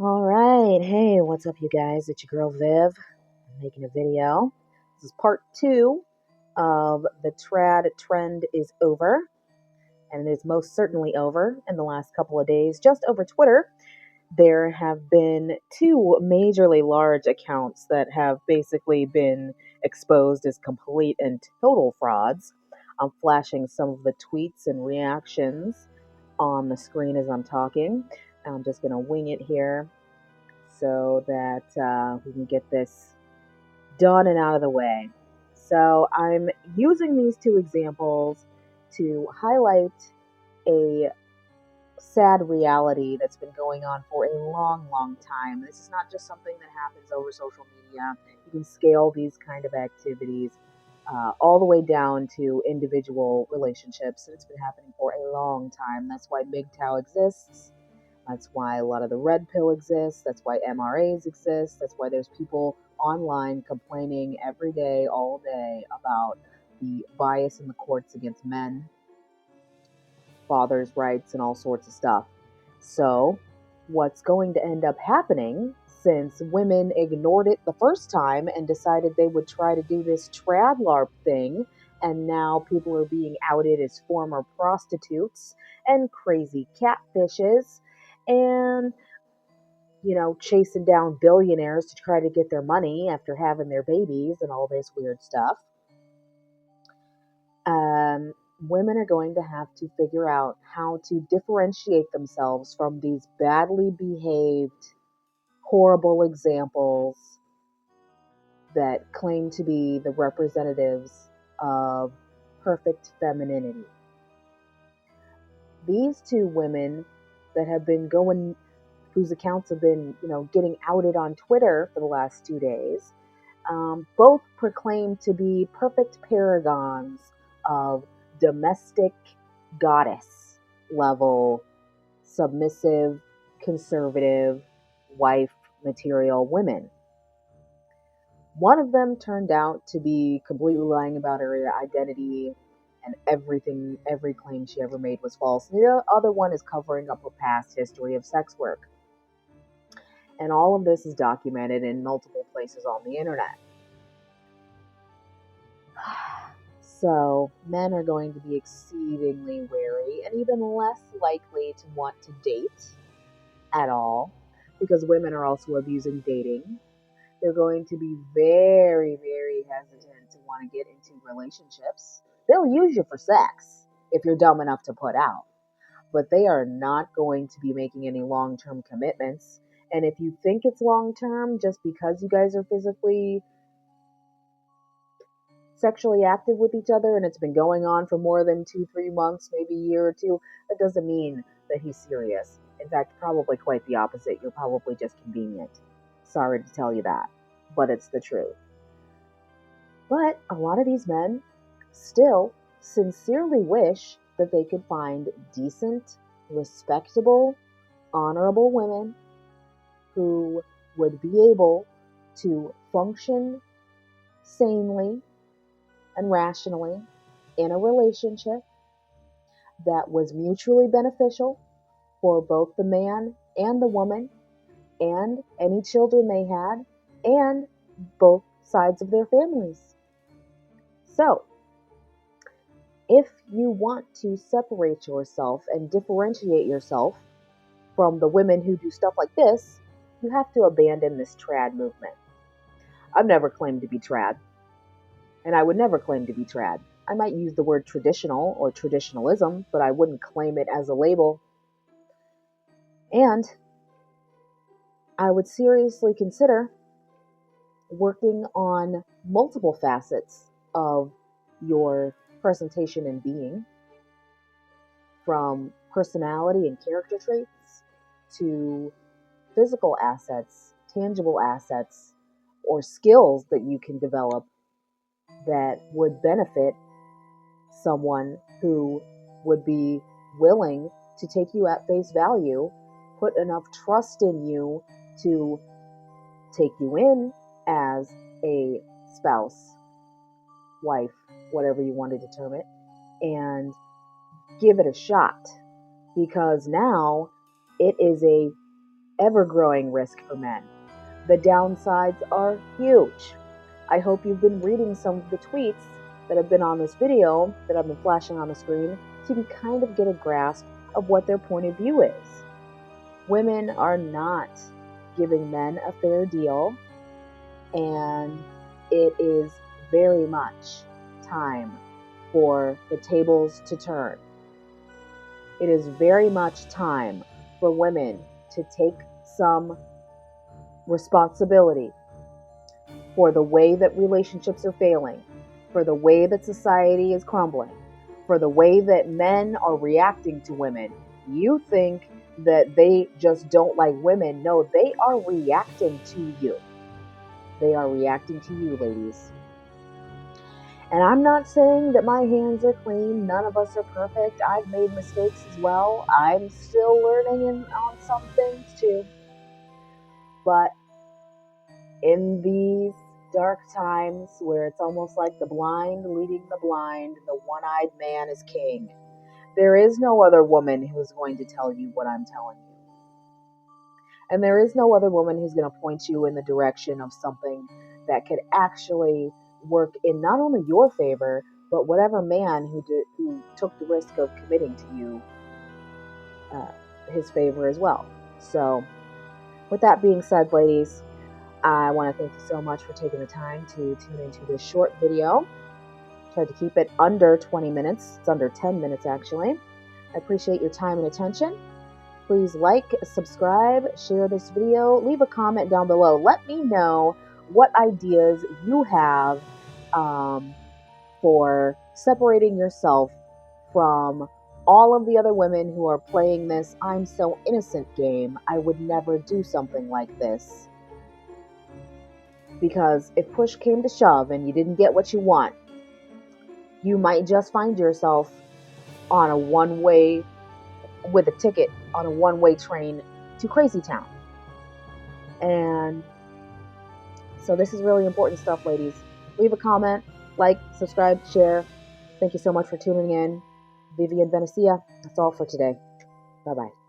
All right. Hey, what's up, you guys? It's your girl Viv. I'm making a video. This is part two of the trad trend is over, and it is most certainly over in the last couple of days. Just over Twitter, there have been two majorly large accounts that have basically been exposed as complete and total frauds. I'm flashing some of the tweets and reactions on the screen as I'm talking. I'm just going to wing it here so that we can get this done and out of the way. So I'm using these two examples to highlight a sad reality that's been going on for a long, long time. This is not just something that happens over social media. You can scale these kind of activities all the way down to individual relationships, and it's been happening for a long time. That's why MGTOW exists. That's why a lot of the red pill exists. That's why MRAs exist. That's why there's people online complaining every day, all day about the bias in the courts against men, fathers' rights, and all sorts of stuff. So, what's going to end up happening, since women ignored it the first time and decided they would try to do this trad LARP thing, and now people are being outed as former prostitutes and crazy catfishes, and chasing down billionaires to try to get their money after having their babies and all this weird stuff. Women are going to have to figure out how to differentiate themselves from these badly behaved, horrible examples that claim to be the representatives of perfect femininity. These two women that have been going, whose accounts have been, getting outed on Twitter for the last 2 days, both proclaim to be perfect paragons of domestic goddess level, submissive, conservative, wife material women. One of them turned out to be completely lying about her identity, and every claim she ever made was false. The other one is covering up a past history of sex work. And all of this is documented in multiple places on the internet. So, men are going to be exceedingly wary and even less likely to want to date at all, because women are also abusing dating. They're going to be very, very hesitant to want to get into relationships. They'll use you for sex if you're dumb enough to put out, but they are not going to be making any long term commitments. And if you think it's long term just because you guys are physically sexually active with each other and it's been going on for more than 2-3 months, maybe a year or two, that doesn't mean that he's serious. In fact, probably quite the opposite. You're probably just convenient. Sorry to tell you that, but it's the truth. But a lot of these men still sincerely wish that they could find decent, respectable, honorable women who would be able to function sanely and rationally in a relationship that was mutually beneficial for both the man and the woman and any children they had and both sides of their families. So, if you want to separate yourself and differentiate yourself from the women who do stuff like this, you have to abandon this trad movement. I've never claimed to be trad, and I would never claim to be trad. I might use the word traditional or traditionalism, but I wouldn't claim it as a label. And I would seriously consider working on multiple facets of your presentation and being, from personality and character traits to physical assets, tangible assets, or skills that you can develop that would benefit someone who would be willing to take you at face value, put enough trust in you to take you in as a spouse, wife, whatever you want to term it, and give it a shot. Because now it is a ever-growing risk for men. The downsides are huge. I hope you've been reading some of the tweets that have been on this video that I've been flashing on the screen so you can kind of get a grasp of what their point of view is. Women are not giving men a fair deal, and it is very much time for the tables to turn. It is very much time for women to take some responsibility for the way that relationships are failing, for the way that society is crumbling, for the way that men are reacting to women. You think that they just don't like women. No, they are reacting to you. They are reacting to you, ladies. And I'm not saying that my hands are clean. None of us are perfect. I've made mistakes as well. I'm still learning on some things too. But in these dark times where it's almost like the blind leading the blind, the one-eyed man is king, there is no other woman who is going to tell you what I'm telling you. And there is no other woman who's going to point you in the direction of something that could actually work in not only your favor, but whatever man who took the risk of committing to you his favor as well. So, with that being said, ladies, I want to thank you so much for taking the time to tune into this short video. Tried to keep it under 20 minutes. It's under 10 minutes, actually. I appreciate your time and attention. Please like, subscribe, share this video, leave a comment down below. Let me know what ideas you have for separating yourself from all of the other women who are playing this "I'm so innocent" game. I would never do something like this. Because if push came to shove and you didn't get what you want, you might just find yourself on a one-way with a ticket on a one-way train to Crazy Town. And so this is really important stuff, ladies. Leave a comment, like, subscribe, share. Thank you so much for tuning in. Vivian Venecia. That's all for today. Bye-bye.